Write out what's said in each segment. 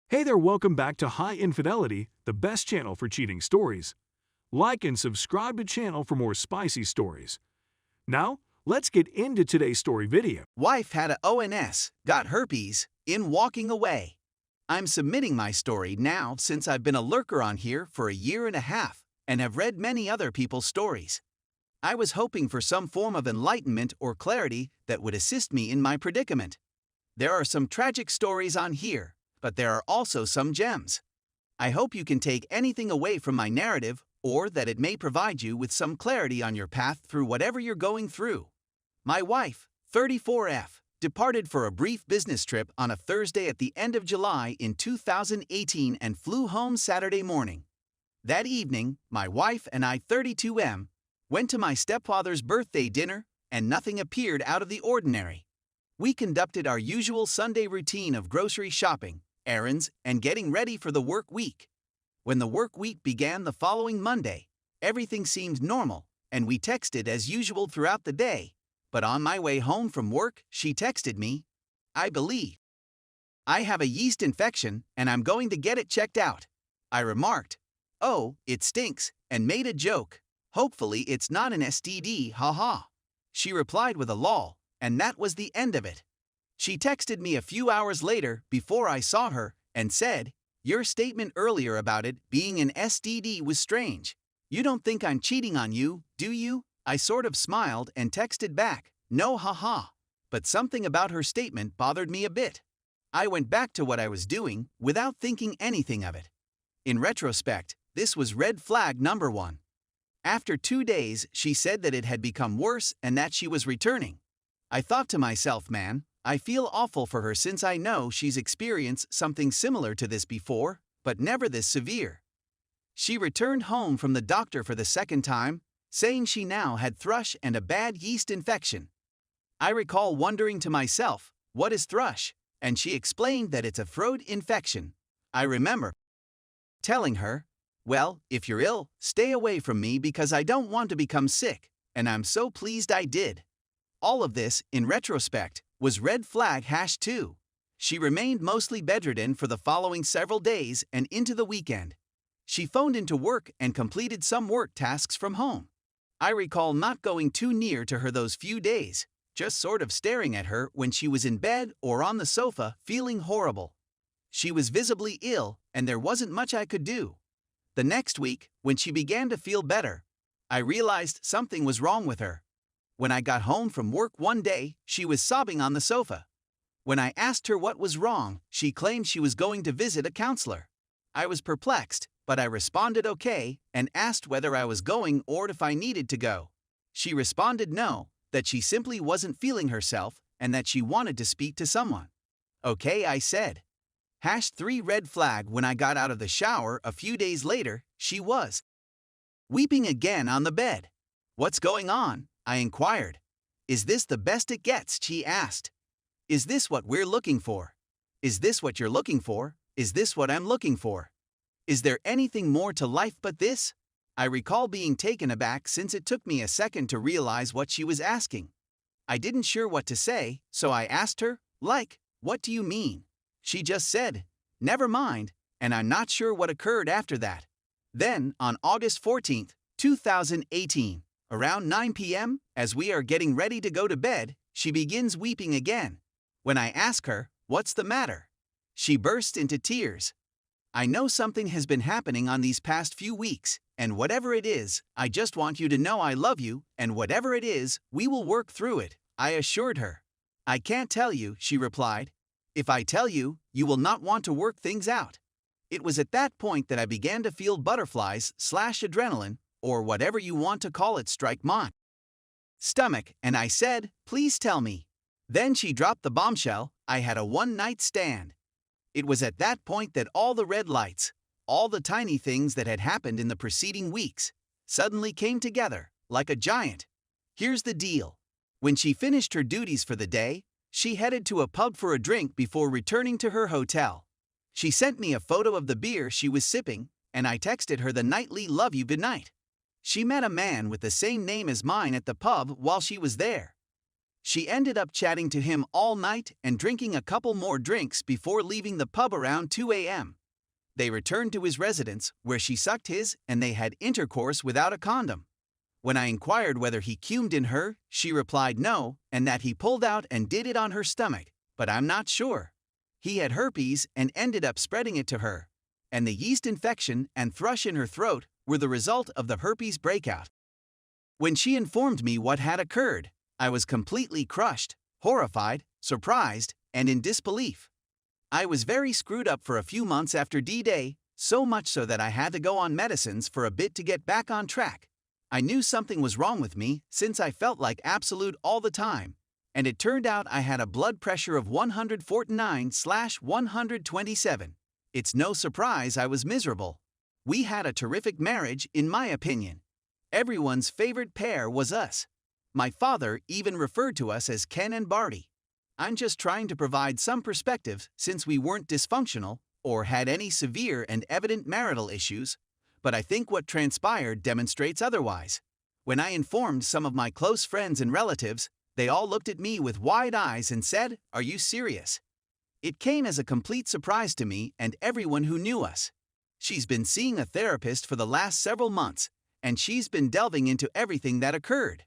Hey there, welcome back to High Infidelity, the best channel for cheating stories. Like and subscribe to channel for more spicy stories. Now, let's get into today's story video. Wife had a ONS, got herpes, in walking away. I'm submitting my story now since I've been a lurker on here for a year and a half and have read many other people's stories. I was hoping for some form of enlightenment or clarity that would assist me in my predicament. There are some tragic stories on here, but there are also some gems. I hope you can take anything away from my narrative or that it may provide you with some clarity on your path through whatever you're going through. My wife, 34F, departed for a brief business trip on a Thursday at the end of July in 2018 and flew home Saturday morning. That evening, my wife and I, 32M, went to my stepfather's birthday dinner, and nothing appeared out of the ordinary. We conducted our usual Sunday routine of grocery shopping, errands, and getting ready for the work week. When the work week began the following Monday, everything seemed normal, and we texted as usual throughout the day. But on my way home from work, she texted me, "I believe I have a yeast infection and I'm going to get it checked out." I remarked, "Oh, it stinks," and made a joke. "Hopefully it's not an STD, haha." She replied with a lol, and that was the end of it. She texted me a few hours later before I saw her and said, "Your statement earlier about it being an STD was strange. You don't think I'm cheating on you, do you?" I sort of smiled and texted back, "No, haha." But something about her statement bothered me a bit. I went back to what I was doing without thinking anything of it. In retrospect, this was red flag number 1. After 2 days, she said that it had become worse and that she was returning. I thought to myself, man, I feel awful for her since I know she's experienced something similar to this before, but never this severe. She returned home from the doctor for the second time, saying she now had thrush and a bad yeast infection. I recall wondering to myself, what is thrush? And she explained that it's a throat infection. I remember telling her, "Well, if you're ill, stay away from me because I don't want to become sick," and I'm so pleased I did. All of this, in retrospect, was red flag #2. She remained mostly bedridden for the following several days and into the weekend. She phoned into work and completed some work tasks from home. I recall not going too near to her those few days, just sort of staring at her when she was in bed or on the sofa feeling horrible. She was visibly ill and there wasn't much I could do. The next week, when she began to feel better, I realized something was wrong with her. When I got home from work one day, she was sobbing on the sofa. When I asked her what was wrong, she claimed she was going to visit a counselor. I was perplexed, but I responded okay and asked whether I was going or if I needed to go. She responded no, that she simply wasn't feeling herself and that she wanted to speak to someone. Okay, I said. #3 red flag. When I got out of the shower a few days later, she was weeping again on the bed. "What's going on?" I inquired. "Is this the best it gets?" she asked. "Is this what we're looking for? Is this what you're looking for? Is this what I'm looking for? Is there anything more to life but this?" I recall being taken aback since it took me a second to realize what she was asking. I didn't sure what to say, so I asked her, like, "What do you mean?" She just said, "Never mind," and I'm not sure what occurred after that. Then, on August 14, 2018, around 9 p.m., as we are getting ready to go to bed, she begins weeping again. When I ask her, "What's the matter?" she bursts into tears. "I know something has been happening on these past few weeks, and whatever it is, I just want you to know I love you, and whatever it is, we will work through it," I assured her. "I can't tell you," she replied. "If I tell you, you will not want to work things out." It was at that point that I began to feel butterflies/adrenaline, or whatever you want to call it, strike my stomach, and I said, "Please tell me." Then she dropped the bombshell, I had a one-night stand. It was at that point that all the red lights, all the tiny things that had happened in the preceding weeks, suddenly came together, like a giant. Here's the deal. When she finished her duties for the day, she headed to a pub for a drink before returning to her hotel. She sent me a photo of the beer she was sipping, and I texted her the nightly "love you goodnight." She met a man with the same name as mine at the pub while she was there. She ended up chatting to him all night and drinking a couple more drinks before leaving the pub around 2 a.m. They returned to his residence, where she sucked his, and they had intercourse without a condom. When I inquired whether he cumed in her, she replied no, and that he pulled out and did it on her stomach, but I'm not sure. He had herpes and ended up spreading it to her, and the yeast infection and thrush in her throat were the result of the herpes breakout. When she informed me what had occurred, I was completely crushed, horrified, surprised, and in disbelief. I was very screwed up for a few months after D-Day, so much so that I had to go on medicines for a bit to get back on track. I knew something was wrong with me since I felt like absolute all the time, and it turned out I had a blood pressure of 149/127. It's no surprise I was miserable. We had a terrific marriage, in my opinion. Everyone's favorite pair was us. My father even referred to us as Ken and Barty. I'm just trying to provide some perspective since we weren't dysfunctional or had any severe and evident marital issues, but I think what transpired demonstrates otherwise. When I informed some of my close friends and relatives, they all looked at me with wide eyes and said, "Are you serious?" It came as a complete surprise to me and everyone who knew us. She's been seeing a therapist for the last several months, and she's been delving into everything that occurred.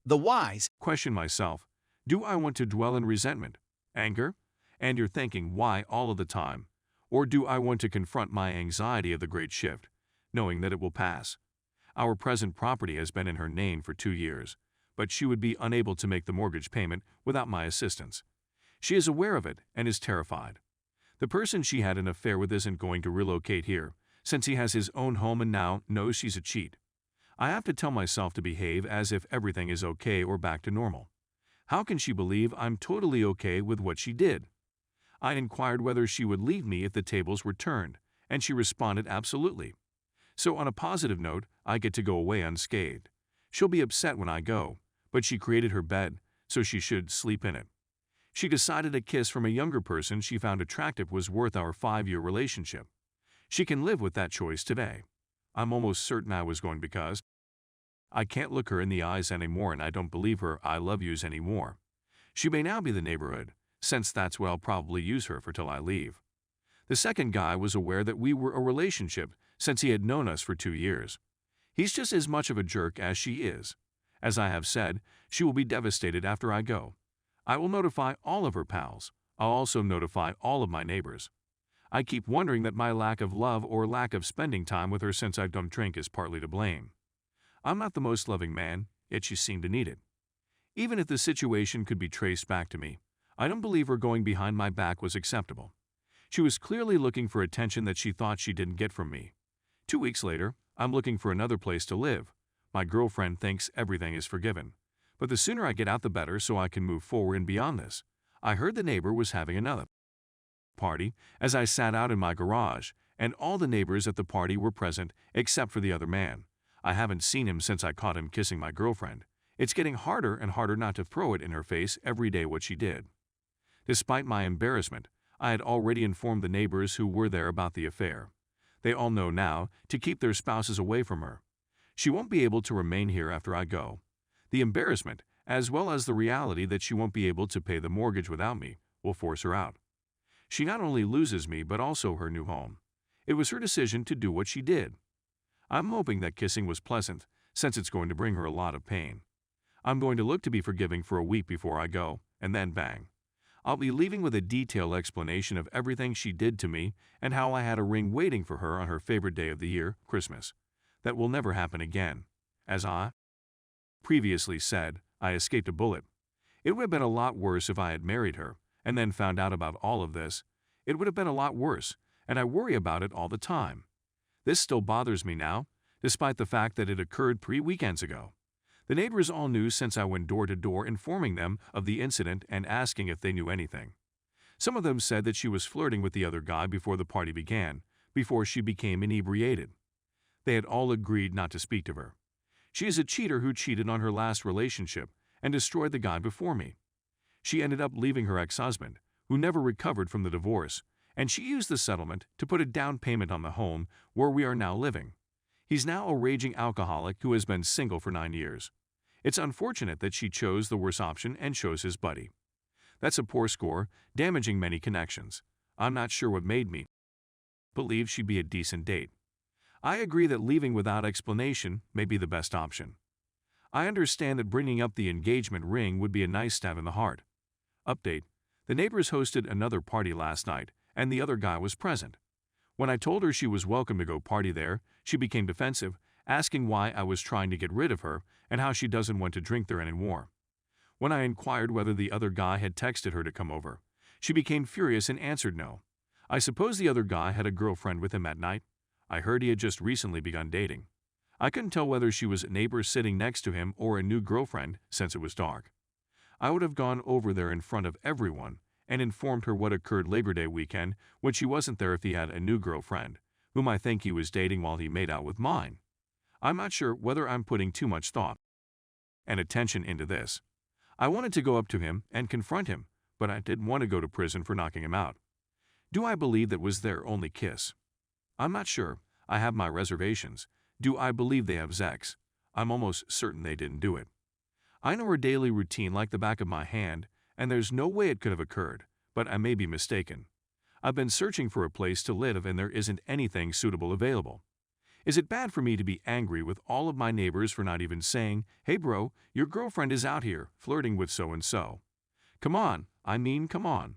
The whys. Question myself, do I want to dwell in resentment, anger, and you're thinking why all of the time? Or do I want to confront my anxiety of the great shift, knowing that it will pass? Our present property has been in her name for 2 years, but she would be unable to make the mortgage payment without my assistance. She is aware of it and is terrified. The person she had an affair with isn't going to relocate here, since he has his own home and now knows she's a cheat. I have to tell myself to behave as if everything is okay or back to normal. How can she believe I'm totally okay with what she did? I inquired whether she would leave me if the tables were turned, and she responded absolutely. So on a positive note, I get to go away unscathed. She'll be upset when I go, but she created her bed, so she should sleep in it. She decided a kiss from a younger person she found attractive was worth our 5-year relationship. She can live with that choice today. I'm almost certain I was going because I can't look her in the eyes anymore and I don't believe her I love yous anymore. She may now be the neighborhood, since that's what I'll probably use her for till I leave. The second guy was aware that we were a relationship since he had known us for 2 years. He's just as much of a jerk as she is. As I have said, she will be devastated after I go. I will notify all of her pals. I'll also notify all of my neighbors. I keep wondering that my lack of love or lack of spending time with her since I don't drink is partly to blame. I'm not the most loving man, yet she seemed to need it. Even if the situation could be traced back to me, I don't believe her going behind my back was acceptable. She was clearly looking for attention that she thought she didn't get from me. 2 weeks later, I'm looking for another place to live. My girlfriend thinks everything is forgiven. But the sooner I get out the better so I can move forward and beyond this. I heard the neighbor was having another party as I sat out in my garage, and all the neighbors at the party were present except for the other man. I haven't seen him since I caught him kissing my girlfriend. It's getting harder and harder not to throw it in her face every day what she did. Despite my embarrassment, I had already informed the neighbors who were there about the affair. They all know now to keep their spouses away from her. She won't be able to remain here after I go. The embarrassment, as well as the reality that she won't be able to pay the mortgage without me, will force her out. She not only loses me but also her new home. It was her decision to do what she did. I'm hoping that kissing was pleasant, since it's going to bring her a lot of pain. I'm going to look to be forgiving for a week before I go, and then bang. I'll be leaving with a detailed explanation of everything she did to me and how I had a ring waiting for her on her favorite day of the year, Christmas. That will never happen again. As I previously said, I escaped a bullet. It would have been a lot worse if I had married her and then found out about all of this. It would have been a lot worse, and I worry about it all the time. This still bothers me now, despite the fact that it occurred 3 weekends ago. The neighbors all knew since I went door to door informing them of the incident and asking if they knew anything. Some of them said that she was flirting with the other guy before the party began, before she became inebriated. They had all agreed not to speak to her. She is a cheater who cheated on her last relationship and destroyed the guy before me. She ended up leaving her ex-husband, who never recovered from the divorce, and she used the settlement to put a down payment on the home where we are now living. He's now a raging alcoholic who has been single for 9 years. It's unfortunate that she chose the worst option and chose his buddy. That's a poor score, damaging many connections. I'm not sure what made me believe she'd be a decent date. I agree that leaving without explanation may be the best option. I understand that bringing up the engagement ring would be a nice stab in the heart. Update: the neighbors hosted another party last night, and the other guy was present. When I told her she was welcome to go party there, she became defensive, asking why I was trying to get rid of her and how she doesn't want to drink there anymore. When I inquired whether the other guy had texted her to come over, she became furious and answered no. I suppose the other guy had a girlfriend with him at night. I heard he had just recently begun dating. I couldn't tell whether she was a neighbor sitting next to him or a new girlfriend since it was dark. I would have gone over there in front of everyone and informed her what occurred Labor Day weekend when she wasn't there if he had a new girlfriend, whom I think he was dating while he made out with mine. I'm not sure whether I'm putting too much thought and attention into this. I wanted to go up to him and confront him, but I didn't want to go to prison for knocking him out. Do I believe that was their only kiss? I'm not sure. I have my reservations. Do I believe they have sex? I'm almost certain they didn't do it. I know her daily routine like the back of my hand, and there's no way it could have occurred, but I may be mistaken. I've been searching for a place to live and there isn't anything suitable available. Is it bad for me to be angry with all of my neighbors for not even saying, "Hey bro, your girlfriend is out here flirting with so-and-so"? Come on, come on.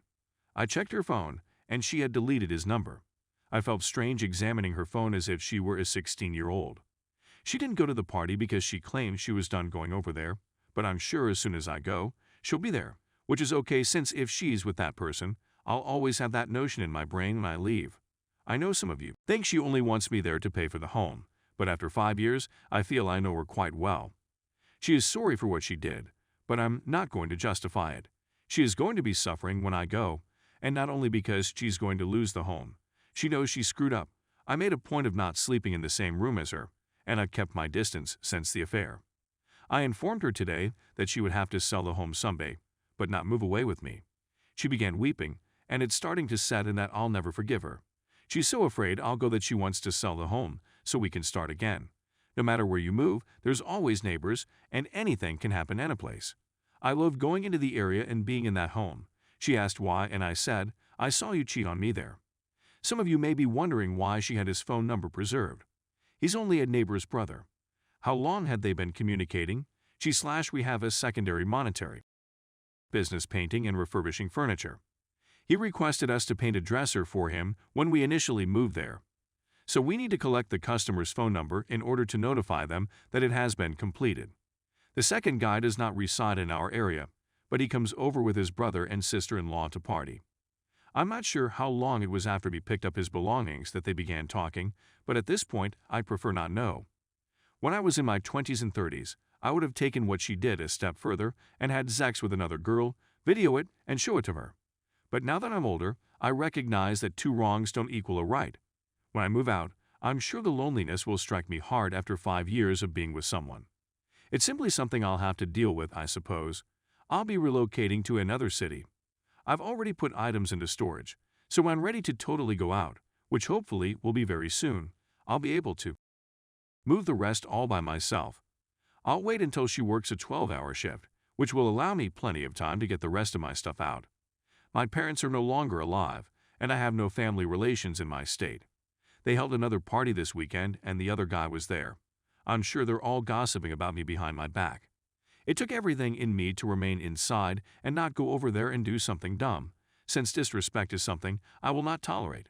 I checked her phone, and she had deleted his number. I felt strange examining her phone as if she were a 16-year-old. She didn't go to the party because she claimed she was done going over there, but I'm sure as soon as I go, she'll be there, which is okay since if she's with that person, I'll always have that notion in my brain when I leave. I know some of you think she only wants me there to pay for the home, but after 5 years, I feel I know her quite well. She is sorry for what she did, but I'm not going to justify it. She is going to be suffering when I go, and not only because she's going to lose the home. She knows she screwed up. I made a point of not sleeping in the same room as her, and I've kept my distance since the affair. I informed her today that she would have to sell the home someday, but not move away with me. She began weeping, and it's starting to set in that I'll never forgive her. She's so afraid I'll go that she wants to sell the home so we can start again. No matter where you move, there's always neighbors, and anything can happen in a place. I loved going into the area and being in that home. She asked why, and I said, I saw you cheat on me there. Some of you may be wondering why she had his phone number preserved. He's only a neighbor's brother. How long had they been communicating? We have a secondary monetary business painting and refurbishing furniture. He requested us to paint a dresser for him when we initially moved there. So we need to collect the customer's phone number in order to notify them that it has been completed. The second guy does not reside in our area, but he comes over with his brother and sister-in-law to party. I'm not sure how long it was after he picked up his belongings that they began talking, but at this point, I'd prefer not know. When I was in my 20s and 30s, I would have taken what she did a step further and had sex with another girl, video it, and show it to her. But now that I'm older, I recognize that 2 wrongs don't equal a right. When I move out, I'm sure the loneliness will strike me hard after 5 years of being with someone. It's simply something I'll have to deal with, I suppose. I'll be relocating to another city. I've already put items into storage, so when I'm ready to totally go out, which hopefully will be very soon, I'll be able to move the rest all by myself. I'll wait until she works a 12-hour shift, which will allow me plenty of time to get the rest of my stuff out. My parents are no longer alive, and I have no family relations in my state. They held another party this weekend, and the other guy was there. I'm sure they're all gossiping about me behind my back. It took everything in me to remain inside and not go over there and do something dumb, since disrespect is something I will not tolerate.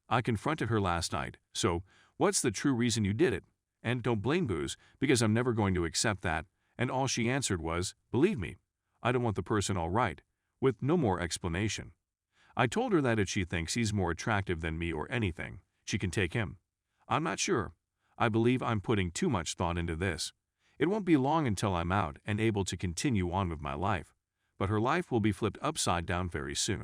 I confronted her last night, so what's the true reason you did it? And don't blame booze, because I'm never going to accept that, and all she answered was, believe me, I don't want the person all right, with no more explanation. I told her that if she thinks he's more attractive than me or anything, she can take him. I'm not sure. I believe I'm putting too much thought into this. It won't be long until I'm out and able to continue on with my life, but her life will be flipped upside down very soon.